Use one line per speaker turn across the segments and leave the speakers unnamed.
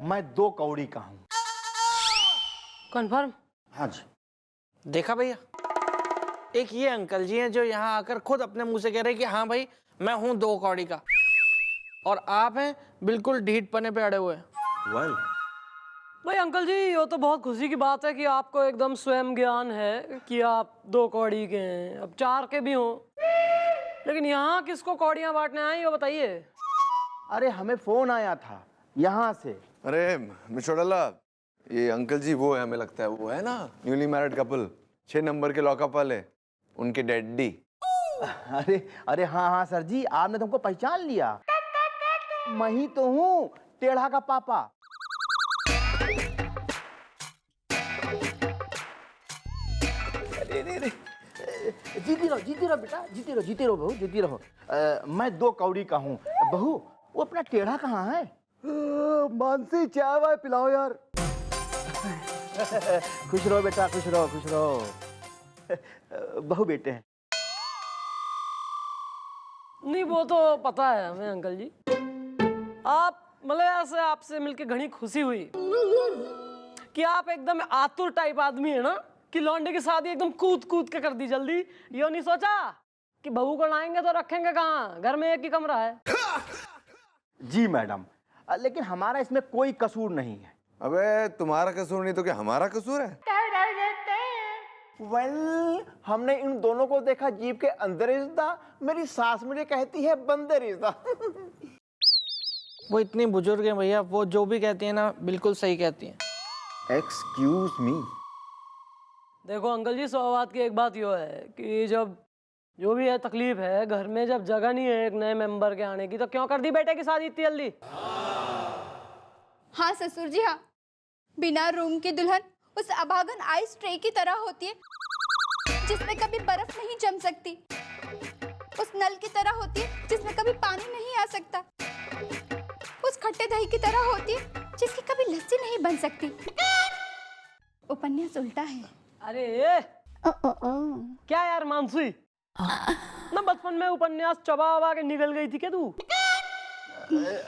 मैं 2 कौड़ी का हूँ।
कन्फर्म?
हाँ जी।
देखा भैया, एक ये अंकल जी हैं जो यहाँ आकर खुद अपने मुंह से कह रहे हैं कि हाँ भाई मैं हूँ 2 कौड़ी का, और आप हैं बिल्कुल ढीठ पने पे अड़े हुए।
वेल
भाई अंकल जी, ये तो बहुत खुशी की बात है कि आपको एकदम स्वयं ज्ञान है कि आप 2 कौड़ी के हैं, अब 4 के भी हों, लेकिन यहाँ किसको कौड़ियाँ बांटने आए ये बताइए।
अरे हमें फोन आया था यहाँ से।
अरे मिस्टर डल्ला, ये अंकल जी वो है, हमें लगता है वो है ना न्यूली मैरिड कपल, 6 नंबर के लॉकअप वाले, उनके डैडी।
अरे अरे हाँ हाँ सर जी, आपने तुमको पहचान लिया। मैं ही तो हूँ टेढ़ा का पापा। अरे जीती रहो बेटा, जीती रहो बहू, जीती रहो। मैं 2 कौड़ी का हूँ। बहू, वो अपना टेढ़ा कहाँ है? मानसी, चाय वाय पिलाओ यार। खुश रहो बेटा, खुश रहो, खुश रहो। बहू बेटे हैं।
नहीं, वो तो पता है हमें अंकल जी। आप मतलब ऐसे आपसे मिलके घनी खुशी हुई कि आप एकदम आतुर टाइप आदमी है ना, कि लौंडे की शादी एकदम कूद कूद के कर दी जल्दी। ये नहीं सोचा कि बहू को लाएंगे तो रखेंगे कहाँ, घर में एक ही कमरा है।
जी मैडम, लेकिन हमारा इसमें कोई कसूर नहीं है।
अबे तुम्हारा कसूर नहीं तो क्या हमारा कसूर है?
हमने इन दोनों को देखा जीप के अंदर रिश्ता, मेरी सास मुझे कहती है बंदर रिश्ता।
वो इतनी बुजुर्ग हैं भैया, वो जो भी कहती है ना बिल्कुल सही कहती हैं।
Excuse me.
देखो अंकल जी, सौवात की एक बात यो है कि जब जो भी है तकलीफ है घर में, जब जगह नहीं है एक नए मेंबर के आने की, तो क्यों कर दी बेटे की शादी इतनी जल्दी?
हाँ ससुर जी, हाँ। बिना रूम की दुल्हन उस अभागन आइस ट्रे की तरह होती है जिसमें कभी बर्फ नहीं जम सकती, उस नल की तरह होती है जिसमें कभी पानी नहीं आ सकता, उस खट्टे दही की तरह होती है जिसकी कभी लस्सी नहीं बन सकती। उपन्यास उल्टा है।
अरे क्या यार मानसी, ना बचपन में उपन्यास चबा वबा के निकल गई थी क्या तू?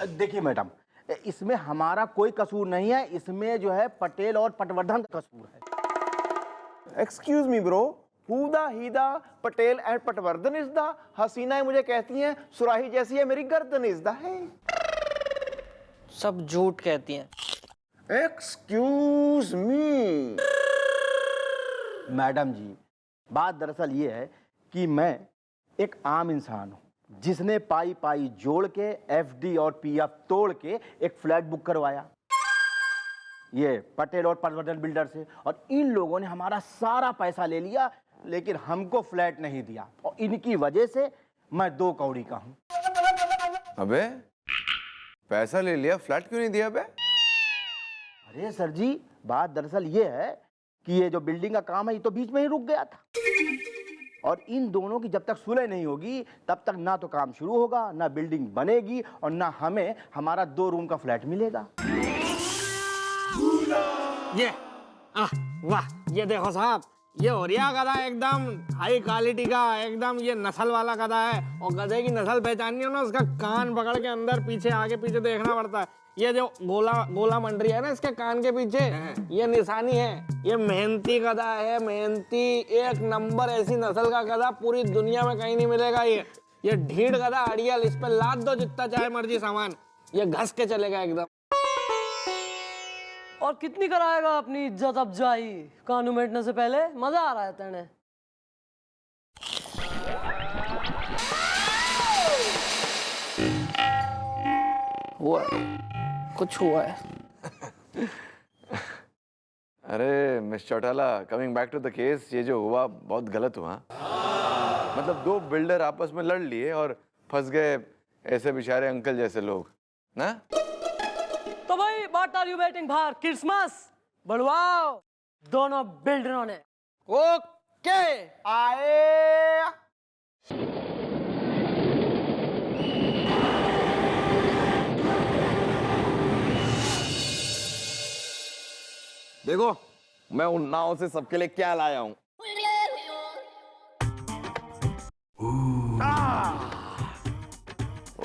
देखिए मैडम, इसमें हमारा कोई कसूर नहीं है, इसमें जो है पटेल और पटवर्धन का कसूर है। एक्सक्यूज मी ब्रो, हुदा हीदा Patel and Patwardhan is the. हसीना मुझे कहती हैं सुराही जैसी है मेरी गर्दन इज द है।
सब झूठ कहती हैं।
एक्सक्यूज मी मैडम जी, बात दरअसल ये है कि मैं एक आम इंसान हूँ जिसने पाई पाई जोड़ के एफडी और पीएफ तोड़ के एक फ्लैट बुक करवाया, ये पटेल और पटवर्धन बिल्डर से, और इन लोगों ने हमारा सारा पैसा ले लिया, लेकिन हमको फ्लैट नहीं दिया, और इनकी वजह से मैं 2 कौड़ी का हूँ।
अबे पैसा ले लिया, फ्लैट क्यों नहीं दिया बे?
अरे सर जी, बात दरअसल ये है कि ये जो बिल्डिंग का काम है ये तो बीच में ही रुक गया था, और इन दोनों की जब तक सुलह नहीं होगी तब तक ना तो काम शुरू होगा, ना बिल्डिंग बनेगी, और ना हमें हमारा 2 रूम का फ्लैट मिलेगा।
ये वाह, ये देखो साहब, ये ओरिया गधा एकदम हाई क्वालिटी का, एकदम ये नस्ल वाला गधा है, और गधे की नस्ल पहचाननी हो ना, उसका कान पकड़ के अंदर पीछे आगे पीछे देखना पड़ता है। ये जो गोला मंडरी है ना इसके कान के पीछे, ये निशानी है। ये मेहनती गधा है, मेहनती, एक नंबर ऐसी नस्ल का गधा पूरी दुनिया में कहीं नहीं मिलेगा। ये ढीठ गधा अड़ियल, इस पे लाद दो जितना चाहे मर्जी सामान, ये घस के चलेगा एकदम।
और कितनी कराएगा अपनी इज्जत अफजाई कानू बैठने से पहले? मजा आ रहा है तेने।
हुआ है, कुछ हुआ है।
अरे miss Chautala, coming back to the case, ये जो हुआ बहुत गलत हुआ। मतलब 2 बिल्डर आपस में लड़ लिए और फंस गए ऐसे बेचारे अंकल जैसे लोग ना।
तो भाई what are you waiting for? Christmas बढ़वाओ दोनों बिल्डरों ने।
ओके,
आए
देखो मैं उन्नाव से सबके लिए क्या लाया हूं।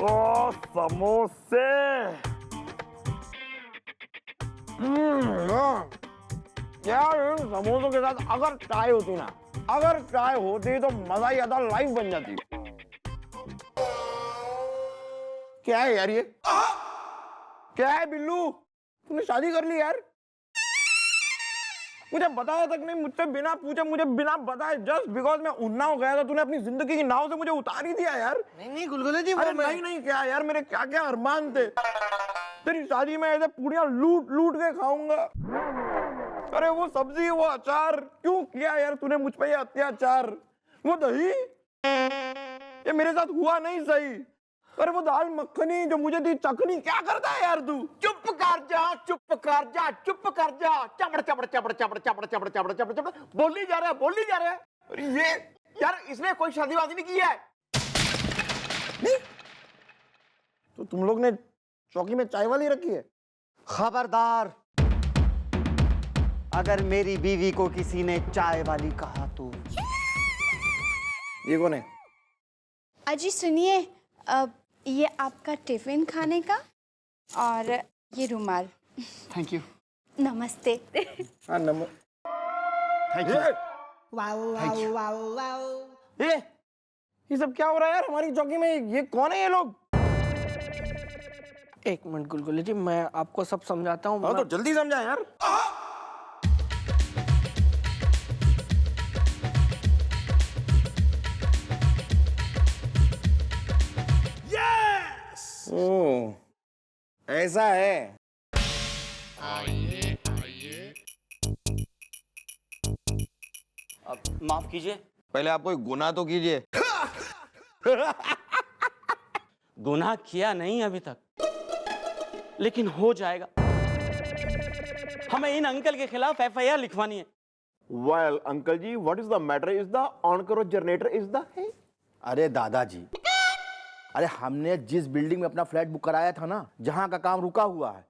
ओ समोसे,
यार इन समोसों के साथ अगर चाय होती ना, अगर चाय होती तो मजा ही आता, लाइफ बन जाती। क्या है यार ये? क्या है बिल्लू? तूने शादी कर ली यार? मुझे बताया तक नहीं, मुझसे बिना पूछे, मुझे बिना बताए, जस्ट बिकॉज मैं उन्नाव गया था, तूने अपनी जिंदगी की नाव से मुझे उतार ही दिया यार।
नहीं गुलगुले जी,
अरे नहीं क्या यार, मेरे क्या क्या अरमान थे। तेरी शादी में ऐसे पूड़ियां लूट लूट के खाऊंगा। अरे वो सब्जी, वो अचार, क्यों किया यार तूने मुझ पे ये अत्याचार? वो दही, ये मेरे साथ हुआ नहीं सही। अरे वो दाल मखनी जो मुझे दी चखनी, क्या करता है यार तू?
चुप कर जा, चुप कर जा, चुप कर जा। चबड़ चबड़ चबड़ चबड़ चबड़ चबड़ चबड़ चबड़ चबड़ बोली जा रहा है, बोली जा रहा है। अरे ये यार, इसने कोई शादीवादी नहीं की है।
नहीं तो तुम लोग ने चौकी में चाय वाली रखी है?
खबरदार, अगर मेरी बीवी को किसी ने चाय वाली कहा तो।
ये कौन है?
अजी सुनिए, ये आपका टिफिन खाने का और ये रुमाल।
Thank you.
नमस्ते।
हाँ नमो।
Thank you.
ये सब क्या हो रहा है यार हमारी चौकी में? ये कौन है ये लोग?
एक मिनट गुलगुले जी, मैं आपको सब समझाता हूँ।
हाँ तो जल्दी समझा यार। ओह, ऐसा है।
माफ कीजिए।
पहले आप कोई गुनाह तो कीजिए।
गुनाह किया नहीं अभी तक, लेकिन हो जाएगा। हमें इन अंकल के खिलाफ FIR लिखवानी है।
Well uncle ji, what is the matter? Is the on करो जनरेटर इज द है। अरे दादाजी, अरे हमने जिस बिल्डिंग में अपना फ्लैट बुक कराया था ना, जहां का काम रुका हुआ है,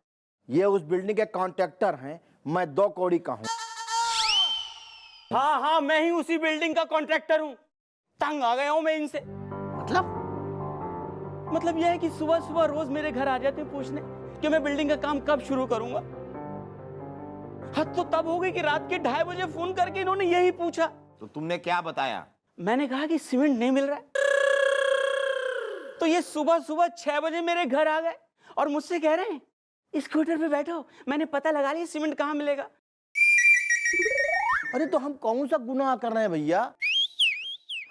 ये उस बिल्डिंग के कॉन्ट्रैक्टर हैं। मैं 2 कौड़ी का हूं।
हाँ, मैं ही उसी बिल्डिंग का कॉन्ट्रैक्टर हूँ। तंग आ गया हूँ मैं इनसे। मतलब यह है कि सुबह सुबह रोज मेरे घर आ जाते हैं पूछने कि मैं बिल्डिंग का काम कब शुरू करूंगा। हद तो तब हो गई कि रात के 2:30 बजे फोन करके इन्होंने यही पूछा।
तो तुमने क्या बताया?
मैंने कहा कि सीमेंट नहीं मिल रहा है। तो ये सुबह सुबह 6 बजे मेरे घर आ गए और मुझसे कह रहे हैं स्कूटर पे बैठो, मैंने पता लगा लिया सीमेंट कहाँ मिलेगा।
अरे तो हम कौन सा गुनाह कर रहे हैं भैया?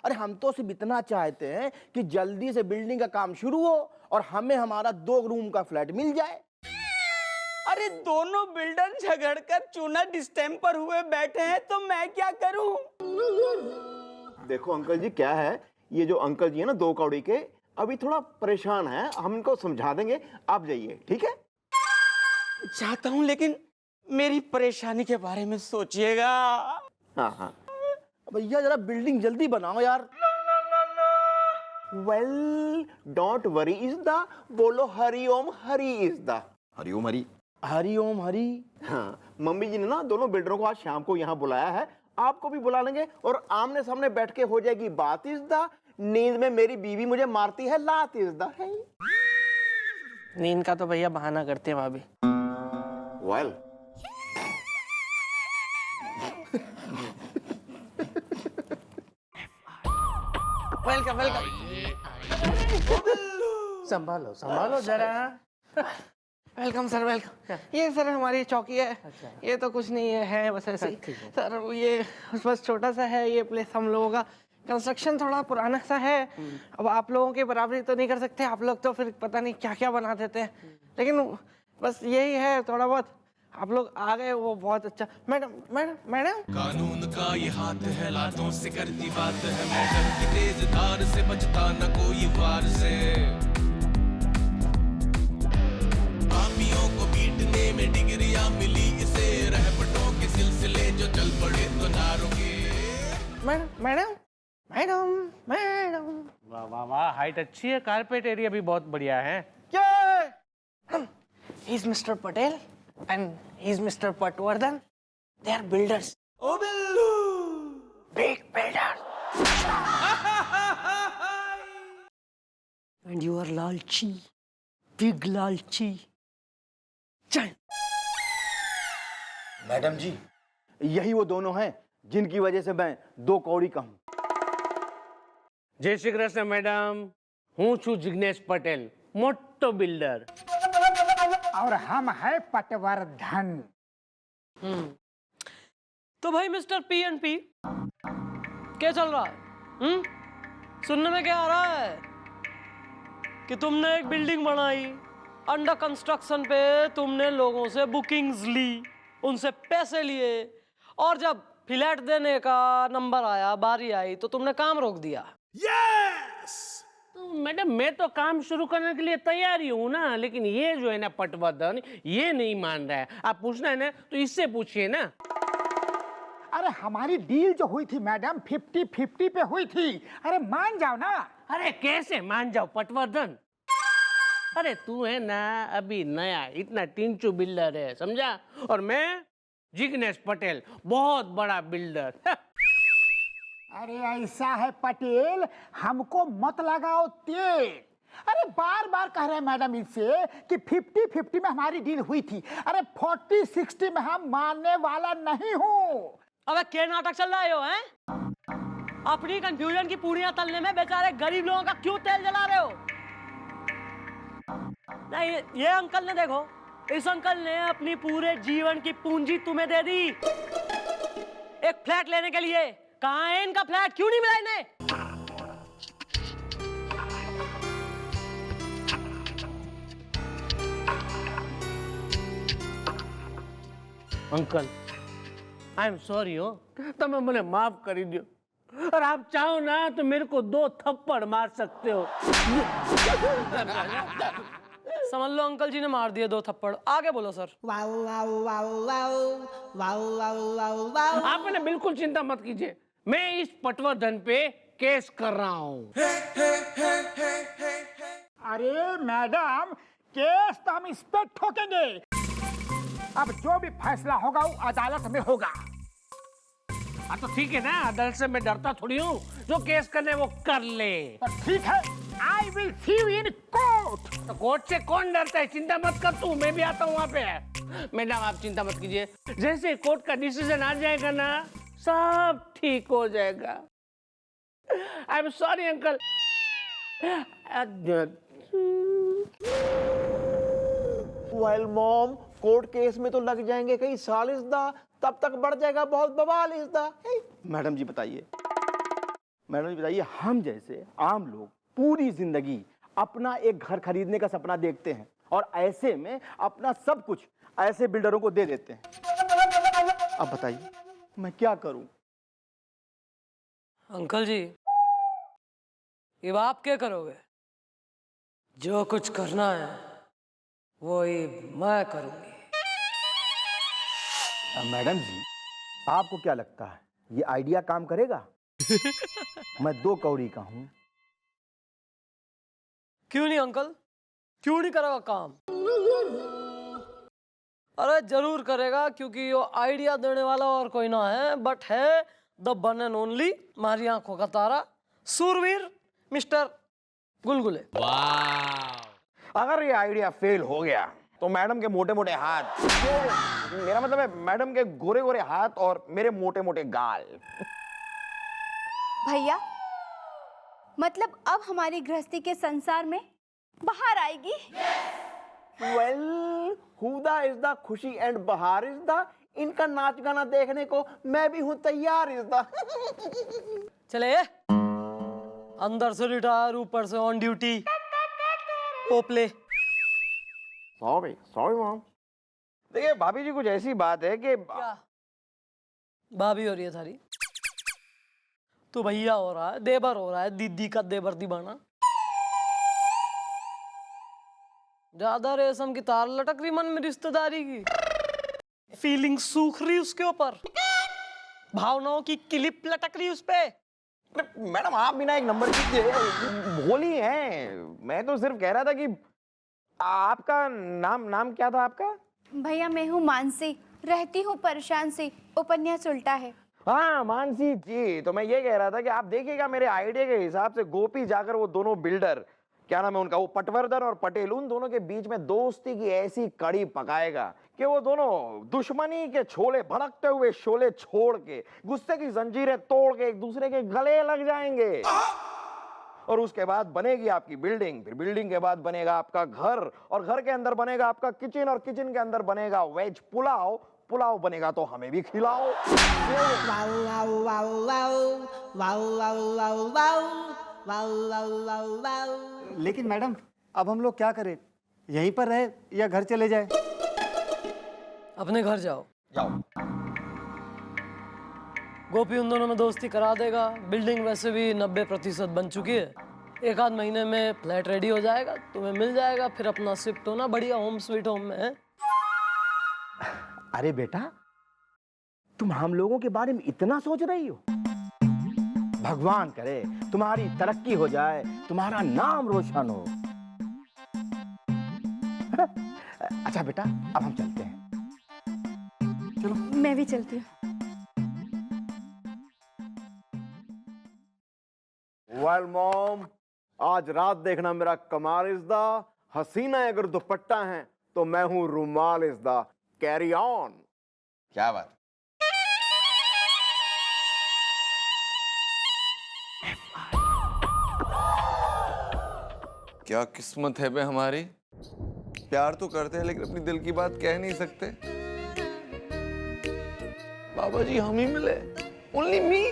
अरे हम तो सिर्फ इतना चाहते हैं कि जल्दी से बिल्डिंग का काम शुरू हो और हमें हमारा 2 रूम का फ्लैट मिल जाए।
अरे दोनों बिल्डर झगड़कर चूना डिस्टेम्पर हुए बैठे हैं, तो मैं क्या करूं?
देखो अंकल जी, क्या है, ये जो अंकल जी है ना 2 कौड़ी के, अभी थोड़ा परेशान है, हम इनको समझा देंगे, आप जाइए, ठीक है?
चाहता हूं, लेकिन मेरी परेशानी के बारे में सोचिएगा।
हाँ भैया, जरा बिल्डिंग जल्दी बनाओ यार। Well don't worry is the, बोलो हरिओम हरि इज द।
हरिओम हरि।
हरिओम हरि। हाँ, मम्मी जी ने ना दोनों बिल्डरों को आज शाम को यहाँ बुलाया है, आपको भी बुला लेंगे और आमने सामने बैठ के हो जाएगी बात इज द। नींद में मेरी बीवी मुझे मारती है लात इज द है।
नींद का तो भैया बहाना करते हैं भाभी।
Well
welcome welcome. संभालो संभालो जरा। Welcome sir, welcome. ये सर हमारी चौकी है। ये तो कुछ नहीं है बस ऐसे ही सर। ये बस छोटा सा है ये प्लेस। हम लोगों का कंस्ट्रक्शन थोड़ा पुराना सा है। अब आप लोगों की बराबरी तो नहीं कर सकते, आप लोग तो फिर पता नहीं क्या क्या बना देते हैं, लेकिन बस यही है थोड़ा बहुत। आप लोग आ गए वो बहुत अच्छा। मैडम मैडम मैडम,
कानून का ये हाथ है, लातों से करती बात है, मैडम की तेज धार से बचता न कोई वार से। पापियों को पीटने में डिग्रियां मिली इसे, रहपटों के सिलसिले जो चल पड़े तो ना रुके।
Madam madam madam madam.
वाह वाह वाह, हाइट अच्छी है, कारपेट एरिया भी बहुत बढ़िया है।
He is Mr. Patel and he is Mr. Patwardhan. They are builders. Oh, Billu! Big builders. And you are Lalchi. Big Lalchi. Chal.
Madam ji, यही वो दोनों हैं जिनकी वजह से मैं 2 कौड़ी का हूं।
जय श्री कृष्ण मैडम, हूँ छू जिग्नेश पटेल, मोटो बिल्डर।
और हम है पटवर्धन।
तो भाई मिस्टर P&P, क्या चल रहा है? सुनने में क्या आ रहा है कि तुमने एक बिल्डिंग बनाई, अंडर कंस्ट्रक्शन पे तुमने लोगों से बुकिंग्स ली, उनसे पैसे लिए, और जब फ्लैट देने का नंबर आया, बारी आई, तो तुमने काम रोक दिया।
तो मैडम मैं तो काम शुरू करने के लिए तैयार ही हूँ ना, लेकिन ये जो है ना पटवर्धन, ये नहीं मान रहा है। आप पूछना है ना तो इससे पूछिए ना।
अरे हमारी डील जो हुई थी मैडम 50-50 पे हुई थी। अरे मान जाओ ना।
अरे कैसे मान जाओ पटवर्धन? अरे तू है ना अभी नया, इतना टिंचू बिल्डर है, समझा? और मैं जिग्नेश पटेल, बहुत बड़ा बिल्डर।
अरे ऐसा है पटेल, हमको मत लगाओ तेल। अरे बार बार कह रहे हैं मैडम इनसे कि 50-50 में हमारी डील हुई थी। अरे 40-60 में हम मानने वाला नहीं हूँ।
अबे क्या नाटक चल रहा है यो, हैं? अपनी कंफ्यूजन की पूड़ियां तलने में बेचारे गरीब लोगों का क्यों तेल जला रहे हो? नहीं, ये अंकल ने देखो, इस अंकल ने अपनी पूरे जीवन की पूंजी तुम्हें दे दी एक फ्लैट लेने के लिए। कहाँ है इनका फ्लैट? क्यों नहीं मिला इन्हें?
अंकल आई एम सॉरी हो, તમે મને માફ કરી દો, और आप चाहो ना तो मेरे को 2 थप्पड़ मार सकते हो।
समझ लो अंकल जी ने मार दिए 2 थप्पड़। आगे बोलो सर।
आप ना बिल्कुल चिंता मत कीजिए, मैं इस पटवर्धन पे केस कर रहा हूँ।
अरे मैडम, केस तो हम इस पे ठोकेंगे। अब जो भी फैसला होगा वो अदालत में होगा।
हाँ तो ठीक है ना, अदालत से मैं डरता थोड़ी हूँ, जो केस करने वो कर ले।
तो ठीक है, I will see you in court.
तो कोर्ट से कौन डरता है? चिंता मत कर तू, मैं भी आता हूँ वहाँ पे। मैडम आप चिंता मत कीजिए, जैसे कोर्ट का डिसीजन आ जाएगा ना सब ठीक हो जाएगा। I am sorry uncle.
Well mom, court case में तो लग जाएंगे कई साल इसदा, तब तक बढ़ जाएगा बहुत बवाल इसदा। मैडम जी बताइए, हम जैसे आम लोग पूरी जिंदगी अपना एक घर खरीदने का सपना देखते हैं और ऐसे में अपना सब कुछ ऐसे बिल्डरों को दे देते हैं। अब बताइए मैं क्या करूं?
अंकल जी, अब आप क्या करोगे? जो कुछ करना है वो ही मैं करूंगी।
मैडम जी, आपको क्या लगता है ये आइडिया काम करेगा? मैं 2 कौड़ी का हूं।
क्यों नहीं अंकल, क्यों नहीं करेगा काम? अरे जरूर करेगा, क्योंकि ये आइडिया देने वाला और कोई ना है बट है द वन एंड ओनली, हमारी आंखों का तारा, सूरवीर मिस्टर गुलगुले।
अगर ये आइडिया फेल हो गया तो मैडम के मोटे मोटे हाथ, मेरा मतलब है मैडम के गोरे गोरे हाथ और मेरे मोटे मोटे गाल।
भैया, मतलब अब हमारी गृहस्थी के संसार में बाहर आएगी।
वेल, हुदा इज द खुशी एंड बहार इज द, इनका नाच गाना देखने को मैं भी हूं तैयार इज द।
चले, अंदर से रिटायर, ऊपर से ऑन ड्यूटी। ओपले।
Sorry mom. देखिए भाभी जी, कुछ ऐसी बात है कि
क्या भाभी हो रही है थारी? तो भैया हो रहा है, देवर हो रहा है, दीदी का देवर दीवाना। ज्यादा रेशम की तार लटक रही मन में रिश्तेदारी की, फीलिंग सूख रही उसके ऊपर, भावनाओं की क्लिप लटक रही उस पे।
मैडम आप बिना एक नंबर की भोली हैं। मैं तो सिर्फ कह रहा था कि आपका नाम क्या था आपका?
भैया मैं हूँ मानसी, रहती हूँ परेशान सी, उपन्यास उल्टा है।
हाँ मानसी जी, तो मैं ये कह रहा था कि आप देखिएगा मेरे आइडिया के हिसाब से गोपी जाकर वो दोनों बिल्डर क्या नाम है उनका, वो पटवर्धन और पटेल, उन दोनों के बीच में दोस्ती की ऐसी कड़ी पकाएगा कि वो दोनों दुश्मनी के छोले, भड़कते हुए शोले छोड़ के, गुस्से की जंजीरें तोड़ के एक दूसरे के गले लग जाएंगे। और उसके बाद बनेगी आपकी बिल्डिंग, फिर बिल्डिंग के बाद बनेगा आपका घर, और घर के अंदर बनेगा आपका किचन, और किचन के अंदर बनेगा वेज पुलाव, पुलाव बनेगा तो हमें भी खिलाओ।
लेकिन मैडम अब हम लोग क्या करें, यहीं पर रहे या घर चले जाए?
अपने घर जाओ।
जाओ।
गोपी उन दोनों में दोस्ती करा देगा। बिल्डिंग वैसे भी 90% बन चुकी है। एक आध महीने में फ्लैट रेडी हो जाएगा, तुम्हें मिल जाएगा, फिर अपना शिफ्ट होना बढ़िया होम स्वीट होम में है।
अरे बेटा, तुम हम लोगों के बारे में इतना सोच रही हो? भगवान करे तुम्हारी तरक्की हो जाए, तुम्हारा नाम रोशन हो। अच्छा बेटा, अब हम चलते हैं।
मैं भी चलती हूँ।
वेल मॉम, आज रात देखना मेरा कमाल इज द हसीना, अगर दुपट्टा है तो मैं हूं रुमाल इज द कैरी ऑन। क्या बात। क्या किस्मत है बे हमारी, प्यार तो करते हैं लेकिन अपनी दिल की बात कह नहीं सकते। बाबा जी हम ही मिले, ओनली मी।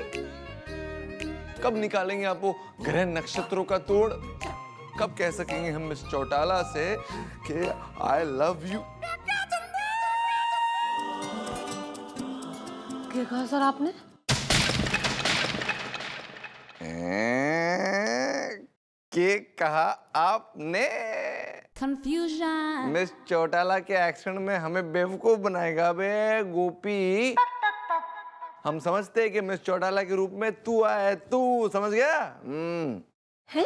कब निकालेंगे आप वो ग्रह नक्षत्रों का तोड़, कब कह सकेंगे हम मिस चौटाला से कि आई लव यू।
क्या कहा सर आपने?
के कहा आपने?
Confusion.
मिस चौटाला के एक्शन में हमें बेवकूफ बनाएगा बे गोपी। हम समझते हैं कि मिस चौटाला के रूप में तू आया, तू समझ गया?
है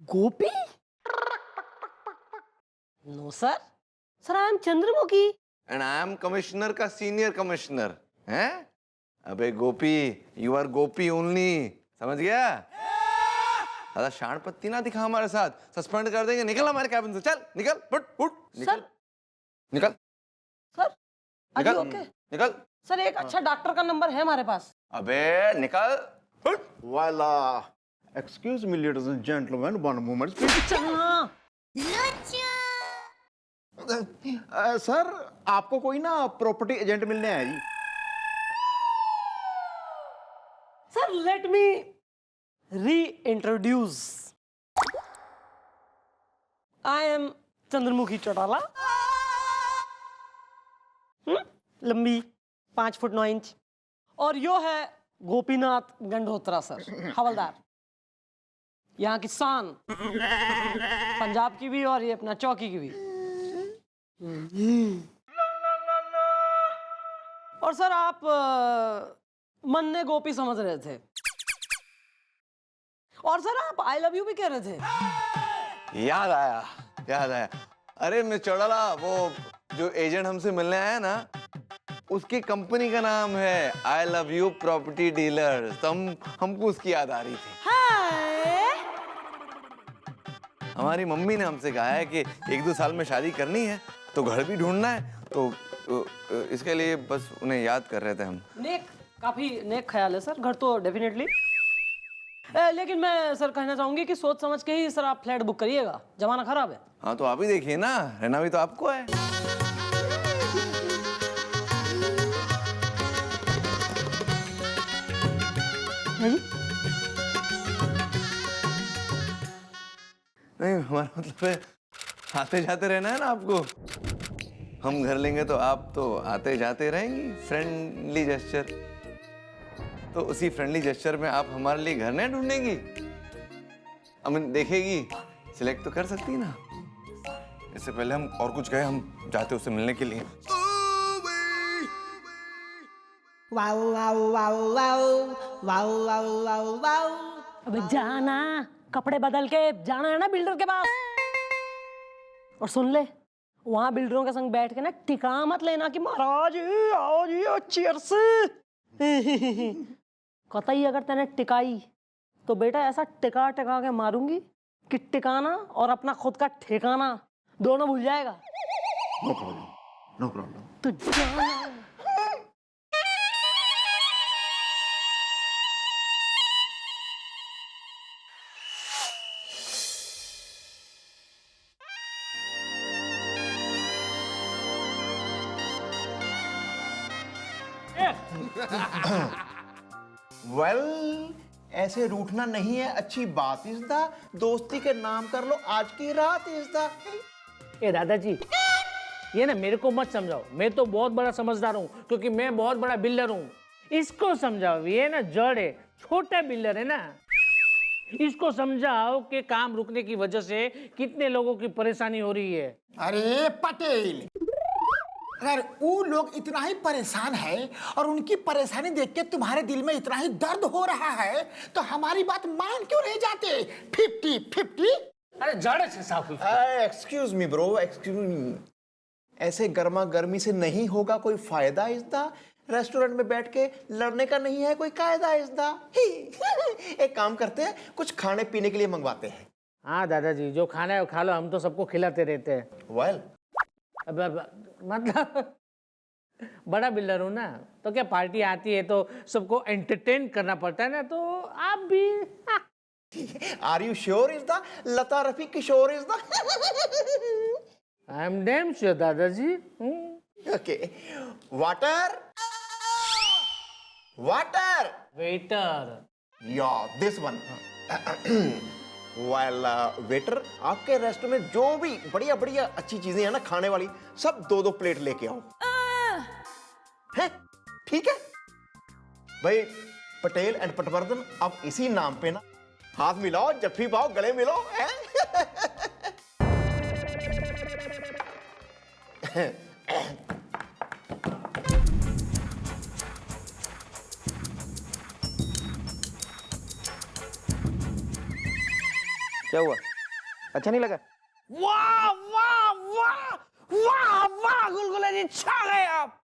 Gopi? No sir, sir I am Chandramukhi.
And I am commissioner का सीनियर कमिश्नर हैं। अबे Gopi, you are Gopi only, समझ गया? दादा शान पत्ती ना दिखा हमारे साथ, सस्पेंड कर देंगे। निकल हमारे कैबिन से, चल निकल, फुट फुट निकल, निकल
सर
निकल,
ओके?
निकल।
सर एक अच्छा डॉक्टर का नंबर है हमारे पास।
अबे निकल, फुट।
वाला excuse me ladies and gentleman, one moment please.
चलना।
सर आपको कोई ना प्रॉपर्टी एजेंट मिलने आया जी।
Sir let me reintroduce. I am Chandramukhi Chautala. लंबी 5 फुट 9 इंच। और यो है गोपीनाथ गंडोत्रा सर, हवलदार, यहाँ की शान, पंजाब की भी और ये अपना चौकी की भी। और सर आप मन ने गोपी समझ रहे थे, और सर आप आई लव यू भी कह रहे थे।
याद आया, याद आया। अरे मिस चौटाला, वो जो एजेंट हमसे मिलने आया ना, उसकी कंपनी का नाम है I love you property dealer. तो हमको उसकी याद आ रही थी। हमारी मम्मी ने हमसे कहा है कि 1-2 साल में शादी करनी है, तो घर भी ढूंढना है, तो इसके लिए बस उन्हें याद कर रहे थे हम।
नेक, काफी नेक ख्याल है सर, घर तो डेफिनेटली। लेकिन मैं सर कहना चाहूंगी कि सोच समझ के ही सर आप फ्लैट बुक करिएगा, जमाना खराब है।
हाँ तो आप ही देखिए ना, रहना भी तो आपको है। नहीं हमारा मतलब है आते जाते रहना है ना आपको। हम घर लेंगे तो आप तो आते जाते रहेंगी, फ्रेंडली जेस्चर। तो उसी फ्रेंडली जेस्चर में आप हमारे लिए घर नहीं ढूंढेंगी, अमिन देखेगी, सिलेक्ट तो कर सकती ना। इससे पहले हम और कुछ कहे, हम जाते उससे मिलने के लिए।
अबे जाना, कपड़े बदल के जाना है ना बिल्डर के पास। और सुन ले, वहां बिल्डरों के संग बैठ के ना टिका मत लेना कि महाराज आओ जी चीयर्स। कतई अगर तूने टिकाई तो बेटा ऐसा टिका टिका के मारूंगी कि टिकाना और अपना खुद का ठिकाना दोनों भूल जाएगा।
No problem, no problem.
तो जाना।
वेल, ऐसे रूठना नहीं है अच्छी बात। इस दा दोस्ती के नाम कर लो आज की रात। इस दा
ए दादाजी, ये ना मेरे को मत समझाओ, मैं तो बहुत बड़ा समझदार हूँ क्योंकि मैं बहुत बड़ा बिल्डर हूँ। इसको समझाओ, ये ना जड़ है, छोटा बिल्डर है ना। इसको समझाओ कि काम रुकने की वजह से कितने लोगों की परेशानी हो रही है।
अरे पटेल, अगर वो लोग इतना ही परेशान है और उनकी परेशानी देख के तुम्हारे दिल में इतना ही दर्द हो रहा है तो हमारी बात मान क्यों नहीं जाते? 50-50।
अरे जड़ से साफ।
Excuse me bro, excuse me. ऐसे गर्मा गर्मी से नहीं होगा कोई फायदा। इस दा रेस्टोरेंट में बैठ के लड़ने का नहीं है कोई कायदा। इस दा एक काम करते हैं, कुछ खाने पीने के लिए मंगवाते हैं।
हाँ दादाजी, जो खाना है वो खा लो, हम तो सबको खिलाते रहते हैं।
वेल,
मतलब बड़ा बिल्डर हूँ ना, तो क्या पार्टी आती है तो सबको एंटरटेन करना पड़ता है ना, तो आप भी।
Are you sure? Is the Lata Rafi Kishore? Is the
I am damn sure दादाजी।
Okay, water water
waiter.
या दिस वन। वेल वेटर, आपके रेस्टोरेंट में जो भी बढ़िया बढ़िया अच्छी चीजें हैं ना खाने वाली, सब 2-2 प्लेट लेके आओ। है ठीक है भाई। पटेल एंड पटवर्धन, अब इसी नाम पे ना हाथ मिलाओ, जफ्फी पाओ, गले मिलो। है क्या हुआ? अच्छा नहीं लगा?
वाह वाह वाह वाह वाह गुलगुले जी, छा गए आप,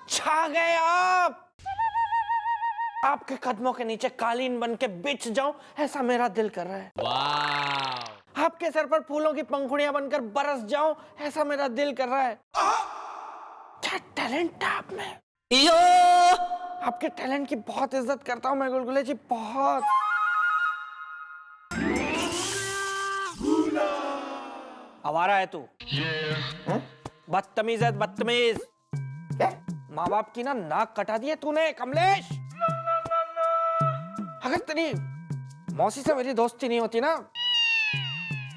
छा गए आप। आपके कदमों के नीचे कालीन बन के बिछ जाऊं, ऐसा मेरा दिल कर रहा है। वाह। आपके सर पर फूलों की पंखुड़ियां बनकर बरस जाऊं, ऐसा मेरा दिल कर रहा है। क्या टैलेंट है आप में। आपके टैलेंट की बहुत इज्जत करता हूं मैं गुलगुले जी, बहुत। आवारा है तू, बदतमीज है, बदतमीज। माँ बाप की ना नाक कटा दी है तूने कमलेश। अगर तेरी मौसी से मेरी दोस्ती नहीं होती ना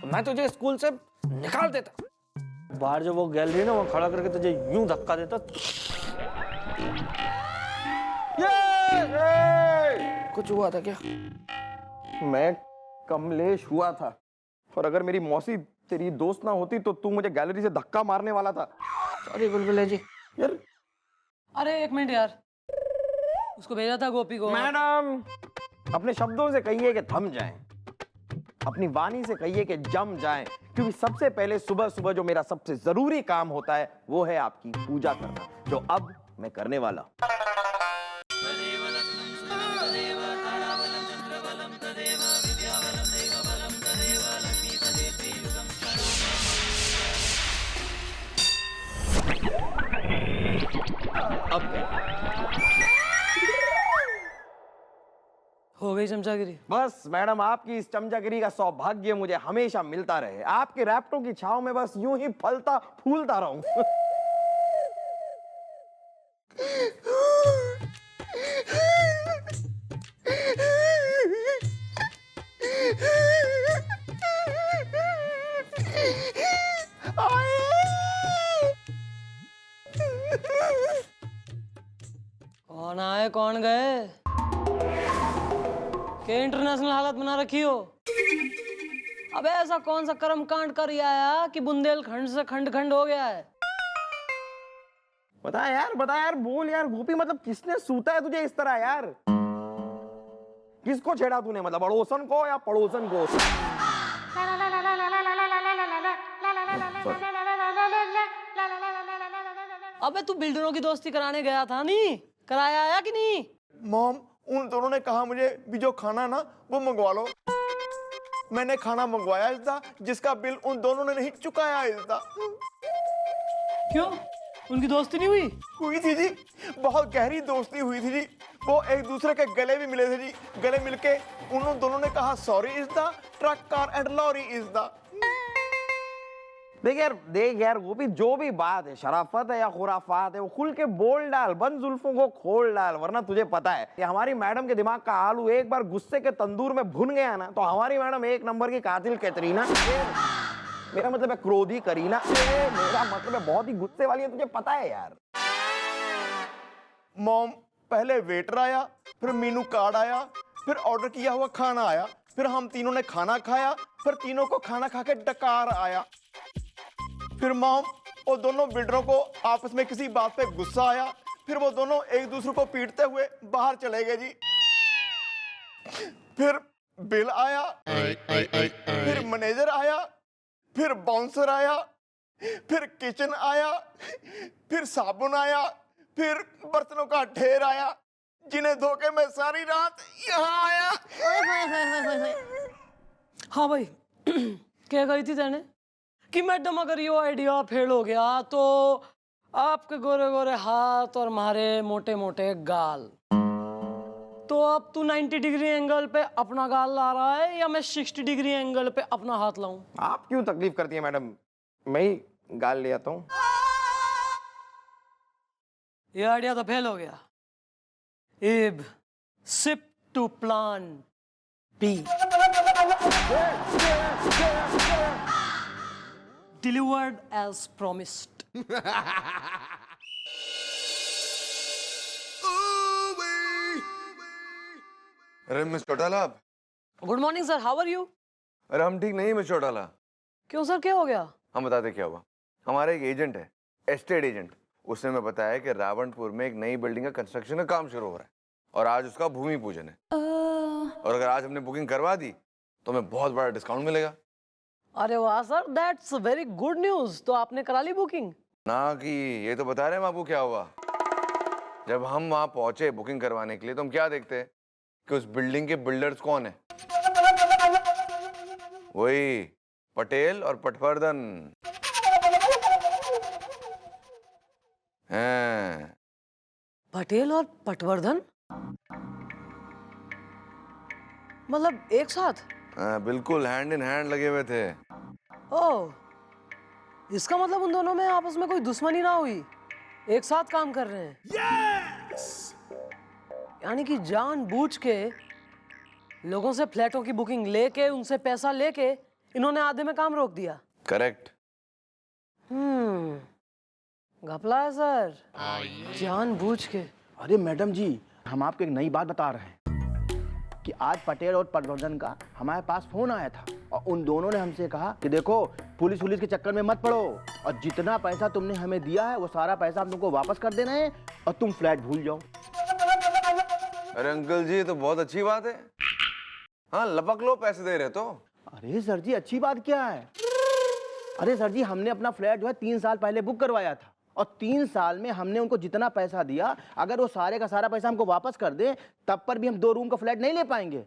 तो मैं तुझे स्कूल से निकाल देता। बाहर जो वो गैलरी ना वहां खड़ा करके तुझे यूं धक्का देता। कुछ हुआ था क्या?
मैं कमलेश हुआ था, और अगर मेरी मौसी तेरी दोस्त ना होती तो तू मुझे गैलरी से धक्का मारने वाला था।
सॉरी गुलगुले जी।
यार
अरे एक मिनट यार, उसको भेजा था गोपी को।
मैडम, अपने शब्दों से कहिए कि थम जाएं, अपनी वाणी से कहिए कि जम जाएं, क्योंकि सबसे पहले सुबह सुबह जो मेरा सबसे जरूरी काम होता है वो है आपकी पूजा करना, जो अब मैं करने वाला हूं। अब
हो गई चमचागिरी।
बस मैडम, आपकी इस चमचागिरी का सौभाग्य मुझे हमेशा मिलता रहे। आपके रैप्टों की छाव में बस यूं ही फलता फूलता रहूं।
कौन आए कौन गए, के इंटरनेशनल हालत बना रखी हो। अबे ऐसा कौन सा कर्म कांड कर आया कि बुंदेलखंड से खंड खंड हो गया है।
बता यार, बोल यार। गोपी, मतलब किसने सूता है तुझे इस तरह यार? किसको छेड़ा तूने? मतलब अड़ोसन को या पड़ोसन को?
अबे तू बिल्डरों की दोस्ती कराने गया था, नहीं कराया आया कि नहीं?
मॉम, उन दोनों ने कहा मुझे भी जो खाना ना वो मंगवा लो। मैंने खाना मंगवाया इसदा, जिसका बिल उन दोनों ने नहीं चुकाया इसदा।
क्यों, उनकी दोस्ती नहीं हुई?
हुई थी जी, बहुत गहरी दोस्ती हुई थी जी। वो एक दूसरे के गले भी मिले थे जी। गले मिलके उन दोनों ने कहा sorry is the truck car and lorry is the. देख यार वो भी जो भी बात है, शराफत है या खुराफात है, वो खुल के बोल डाल, बंद जुल्फों को खोल डाल, वरना तुझे पता है कि हमारी मैडम के दिमाग का आलू एक बार गुस्से के तंदूर में भुन गया ना, तो हमारी मैडम एक नंबर की कातिल कैटरीना, मेरा मतलब है क्रोधी करीना, मेरा मतलब है बहुत ही गुस्से वाली है, तुझे पता है यार। मॉम, पहले वेटर आया, फिर मेनू कार्ड आया, फिर ऑर्डर किया हुआ खाना आया, फिर हम तीनों ने खाना खाया, फिर तीनों को खाना खा के डकार आया। फिर मॉम, वो दोनों बिल्डरों को आपस में किसी बात पे गुस्सा आया, फिर वो दोनों एक दूसरे को पीटते हुए बाहर चले गए जी। फिर बिल आया, फिर मैनेजर आया, फिर बाउंसर आया, फिर किचन आया, फिर साबुन आया, फिर बर्तनों का ढेर आया, जिन्हें धोके मैं सारी रात यहाँ आया।
हाँ भाई, क्या कही थी तेने कि मैडम अगर ये आइडिया फेल हो गया तो आपके गोरे गोरे हाथ और हमारे मोटे मोटे गाल। तो अब तू 90 डिग्री एंगल पे अपना गाल ला रहा है या मैं 60 डिग्री एंगल पे अपना हाथ लाऊं?
आप क्यों तकलीफ करती है मैडम, मैं ही गाल ले आता हूँ।
ये आइडिया तो फेल हो गया। इब shift to plan B. Delivered as promised.
अरे मिस चौटाला, आप?
Good morning sir, how are you?
अरे हम ठीक नहीं मिस चौटाला।
क्यों सर, क्या हो गया?
हम बताते क्या हुआ। हमारा एक एजेंट है, एस्टेट एजेंट, उसने हमें बताया कि रावणपुर में एक नई बिल्डिंग का कंस्ट्रक्शन का काम शुरू हो रहा है और आज उसका भूमि पूजन है। और अगर आज हमने बुकिंग करवा दी तो हमें बहुत बड़ा डिस्काउंट मिलेगा।
अरे वाह sir, that's very good news. तो आपने करा ली बुकिंग?
ना कि ये तो बता रहे हैं आपको क्या हुआ। जब हम वहां पहुंचे बुकिंग करवाने के लिए तो हम क्या देखते हैं कि उस बिल्डिंग के बिल्डर्स कौन है? वही पटेल और पटवर्धन हैं।
पटेल और पटवर्धन मतलब एक साथ?
बिल्कुल हैंड इन हैंड लगे हुए थे।
ओह, इसका मतलब उन दोनों में आपस में कोई दुश्मनी ना हुई, एक साथ काम कर रहे हैं। yes! यानी कि जानबूझ के लोगों से फ्लैटों की बुकिंग लेके, उनसे पैसा लेके इन्होंने आधे में काम रोक दिया।
करेक्ट।
घपला है सर, जानबूझ के।
अरे मैडम जी, हम आपको एक नई बात बता रहे हैं कि आज पटेल और पटवर्धन का हमारे पास फोन आया था और उन दोनों ने हमसे कहा कि देखो पुलिस के चक्कर में मत पड़ो और जितना पैसा तुमने हमें दिया है वो सारा पैसा हम तुमको वापस कर देना है और तुम फ्लैट भूल जाओ।
अरे अंकल जी, ये तो बहुत अच्छी बात है। हाँ, लपक लो, पैसे दे रहे तो।
अरे सर जी, अच्छी बात क्या है? अरे सर जी, हमने अपना फ्लैट जो है 3 साल पहले बुक करवाया था और 3 साल में हमने उनको जितना पैसा दिया, अगर वो सारे का सारा पैसा हमको वापस कर दे तब पर भी हम 2 रूम का फ्लैट नहीं ले पाएंगे।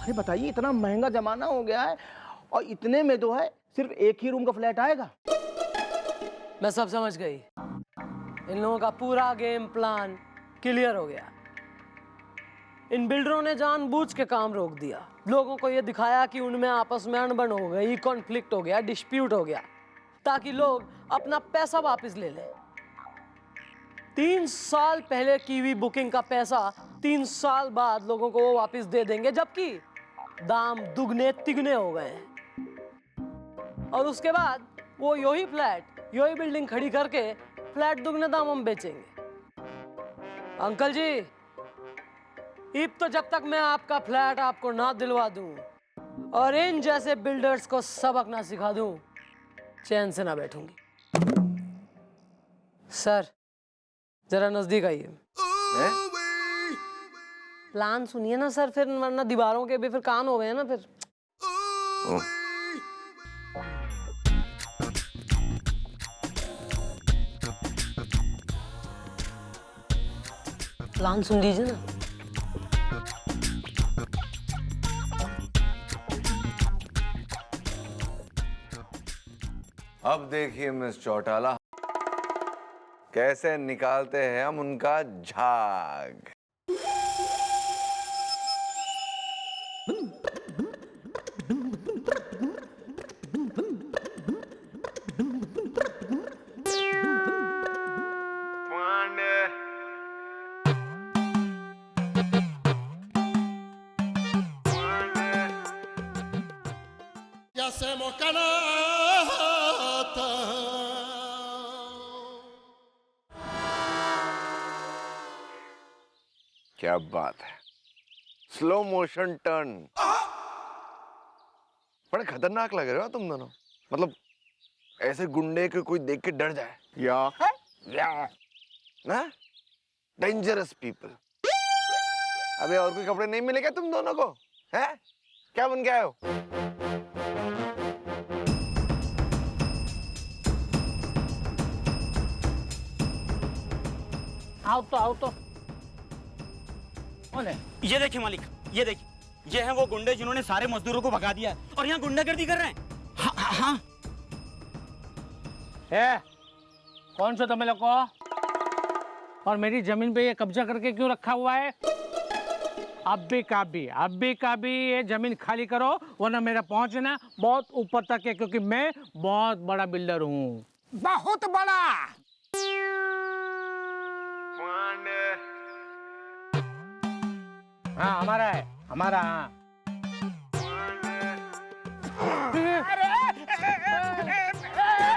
अरे बताइए, इतना महंगा जमाना हो गया है और इतने में तो है सिर्फ 1 ही रूम का फ्लैट आएगा।
मैं सब समझ गई, इन लोगों का पूरा गेम प्लान क्लियर हो गया। इन बिल्डरों ने जानबूझ के काम रोक दिया, लोगों को यह दिखाया कि उनमें आपस में अनबन हो गई, कॉन्फ्लिक्ट हो गया, डिस्प्यूट हो गया, ताकि लोग अपना पैसा वापस ले लें। 3 साल पहले की हुई बुकिंग का पैसा 3 साल बाद लोगों को वो वापस दे देंगे, जबकि दाम दुगने तिगने हो गए हैं। और उसके बाद वो यही फ्लैट, यही बिल्डिंग खड़ी करके फ्लैट दुगने दामों में बेचेंगे। अंकल जी, इब तो जब तक मैं आपका फ्लैट आपको ना दिलवा दूं और इन जैसे बिल्डर्स को सबक ना सिखा दूं, चैन से ना बैठूंगी। सर जरा नजदीक आइए। प्लान सुनिए ना सर, फिर वरना दीवारों के भी फिर कान हो गए ना फिर। प्लान सुन लीजिए ना।
अब देखिए मिस चौटाला, कैसे निकालते हैं हम उनका झाग। क्या बात है, स्लो मोशन टर्न। बड़े खतरनाक लग रहे हो तुम दोनों। मतलब ऐसे गुंडे को कोई देख के डर जाए या ना, डेंजरस पीपल। अबे और कोई कपड़े नहीं मिले क्या तुम दोनों को? हैं? क्या बन के आए हो?
आओ तो कौन है?
ये देखिए मालिक, ये देखिए, ये हैं वो गुंडे जिन्होंने सारे मजदूरों को भगा दिया है और यहाँ गुंडागर्दी कर रहे हैं। हाँ हाँ हाँ।
कौन सो तुम्हें लोग को? और मेरी जमीन पे ये कब्जा करके क्यों रखा हुआ है? अब भी कभी ये जमीन खाली करो, वरना मेरा पहुंचना बहुत ऊपर तक है, क्योंकि मैं बहुत बड़ा बिल्डर हूँ।
बहुत बड़ा।
हाँ हमारा है, हमारा। हाँ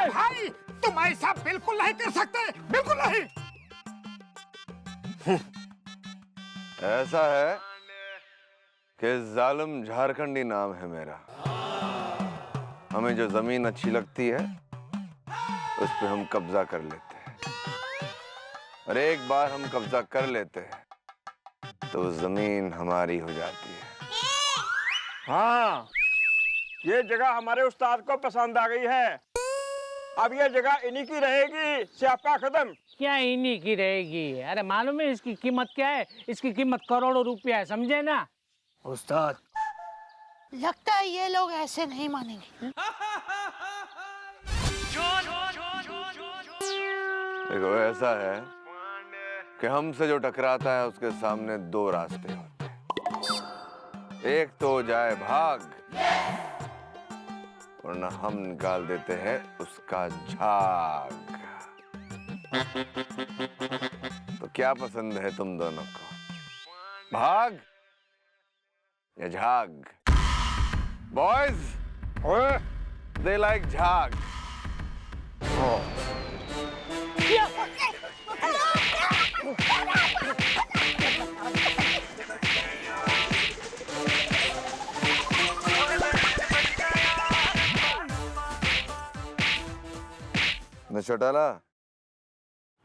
भाई तुम ऐसा बिल्कुल नहीं कर सकते, बिल्कुल नहीं।
ऐसा है कि जालिम झारखंडी नाम है मेरा। हमें जो जमीन अच्छी लगती है उस पे हम कब्जा कर लेते हैं, और एक बार हम कब्जा कर लेते हैं तो जमीन हमारी हो जाती है।
हाँ, ये जगह हमारे उस्ताद को पसंद आ गई है। अब ये जगह इन्हीं की रहेगी, स्यापा खत्म।
क्या इन्हीं की रहेगी? अरे मालूम है इसकी कीमत क्या है? इसकी कीमत करोड़ों रुपया है, समझे ना?
उस्ताद,
लगता है ये लोग ऐसे नहीं मानेंगे।
देखो ऐसा है कि हमसे जो टकराता है उसके सामने दो रास्ते होते हैं। एक तो जाए भाग, वरना हम निकाल देते हैं उसका झाग। तो क्या पसंद है तुम दोनों को, भाग या झाग? बॉयज, दे लाइक झाग। चौटाला,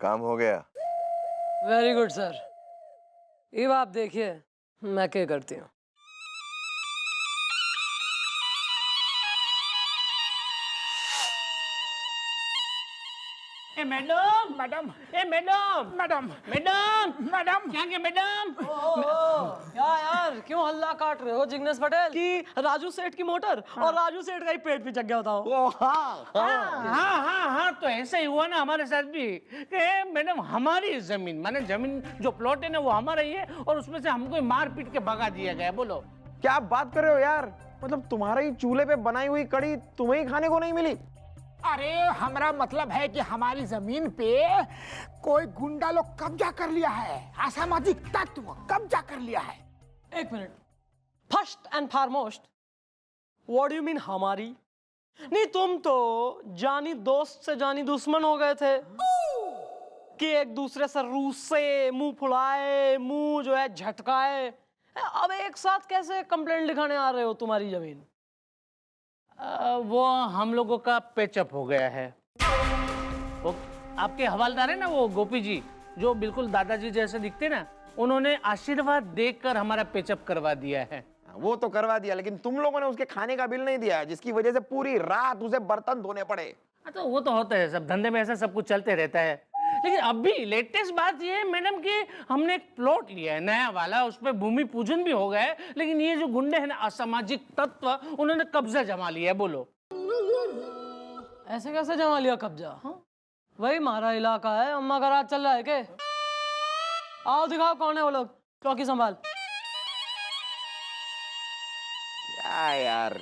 काम हो गया।
Very good sir. अब आप देखिए मैं क्या करती हूँ।
Madam madam, madam
madam
madam
madam
क्या क्या मैडम?
क्या यार, क्यों हल्ला काट रहे हो जिग्नेश पटेल? कि राजू सेठ की मोटर और राजू सेठ का ही पेट भी जग गया, बताओ।
हाँ, तो ऐसा ही हुआ ना हमारे साथ भी कि मैडम हमारी जमीन, माने जमीन जो प्लॉट है ना वो हमारा ही है, और उसमें से हमको मार पीट के भगा दिया गया। बोलो
क्या बात कर रहे हो यार? मतलब तुम्हारे ही चूल्हे पे बनाई हुई कड़ी तुम्हें ही खाने को नहीं मिली?
अरे हमारा मतलब है कि हमारी जमीन पे कोई गुंडा लोग कब्जा कर लिया है, असामाजिक तत्व कब्जा कर लिया है।
एक minute, first and foremost, what do you mean हमारी? नहीं, तुम तो जानी दोस्त से जानी दुश्मन हो गए थे कि एक दूसरे से रूसे, मुंह फुलाए, मुंह जो है झटकाए। अब एक साथ कैसे कंप्लेंट लिखाने आ रहे हो तुम्हारी जमीन?
वो हम लोगों का पेचअप हो गया है। वो आपके हवालदार है ना, वो गोपी जी, जो बिल्कुल दादाजी जैसे दिखते ना, उन्होंने आशीर्वाद देकर हमारा पेचअप करवा दिया है।
वो तो करवा दिया, लेकिन तुम लोगों ने उसके खाने का बिल नहीं दिया, जिसकी वजह से पूरी रात उसे बर्तन धोने पड़े।
तो वो तो होता है, सब धंधे में ऐसा सब कुछ चलते रहता है। लेकिन अभी लेटेस्ट बात ये है मैडम कि हमने एक प्लॉट लिया है नया वाला, उस पर भूमि पूजन भी हो गया है, लेकिन ये जो गुंडे हैं ना, असामाजिक तत्व, उन्होंने कब्जा जमा लिया है। बोलो
ऐसे कैसे जमा लिया कब्जा? हाँ वही हमारा इलाका है, अम्मा का राज चल रहा है के? आओ दिखाओ कौन है वो लोग, चौकी संभाल।
क्या यार,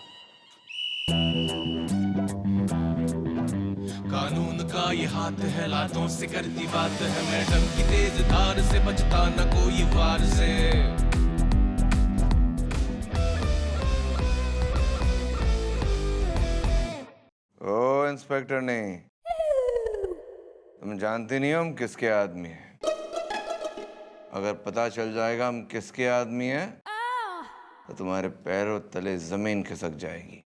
कानून का ये हाथ है, लातों से करती बात है, मैडम की तेज धार से बचता न कोई वार से।
ओ इंस्पेक्टर नहीं, तुम जानती नहीं हो हम किसके आदमी हैं। अगर पता चल जाएगा हम किसके आदमी हैं तो तुम्हारे पैरों तले जमीन खिसक जाएगी।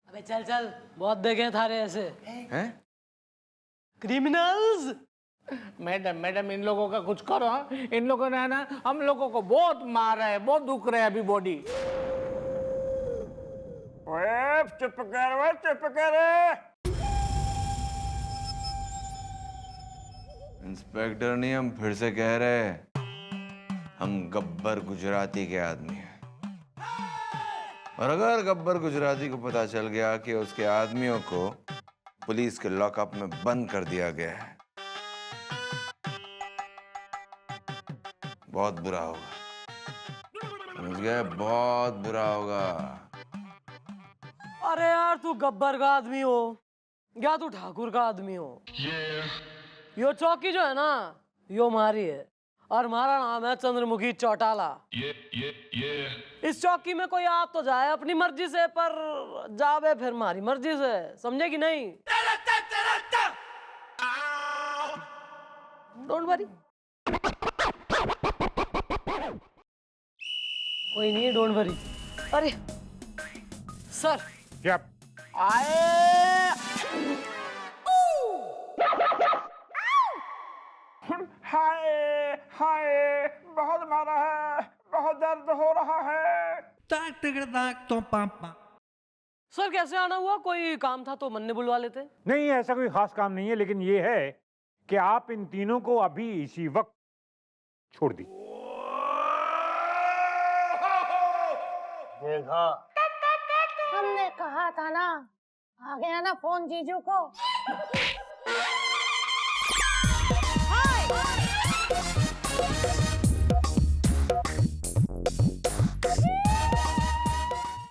अबे चल चल, बहुत देखे थारे ऐसे
हैं?
क्रिमिनल्स।
मैडम मैडम इन लोगों का कुछ करो, हाँ? इन लोगों ने ना हम लोगों को बहुत मारा है, बहुत दुख रहा है अभी बॉडी।
चुप कर, चुप कर।
इंस्पेक्टर नहीं, हम फिर से कह रहे हैं, हम गब्बर गुजराती के आदमी हैं। और अगर गब्बर गुजराती को पता चल गया कि उसके आदमियों को पुलिस के लॉकअप में बंद कर दिया गया है, बहुत बुरा होगा। समझ गए? बहुत बुरा होगा।
अरे यार तू गब्बर का आदमी हो या तू ठाकुर का आदमी हो, यो चौकी जो है ना यो हमारी है और हमारा नाम है चंद्रमुखी चौटाला। इस चौकी में कोई आ तो जाए अपनी मर्जी से, पर जावे फिर हमारी मर्जी से, समझे कि नहीं? डोंट वरी, कोई नहीं, डोंट वरी। अरे सर
क्या
आए।
हाय हाय, बहुत मारा है, बहुत दर्द हो रहा है।
सर कैसे आना हुआ? कोई काम था तो मन ने बुलवा लेते।
नहीं, ऐसा कोई खास काम नहीं है, लेकिन ये है कि आप इन तीनों को अभी इसी वक्त छोड़ दी।
देखा, हमने कहा था ना, आ गया ना फोन जीजू को।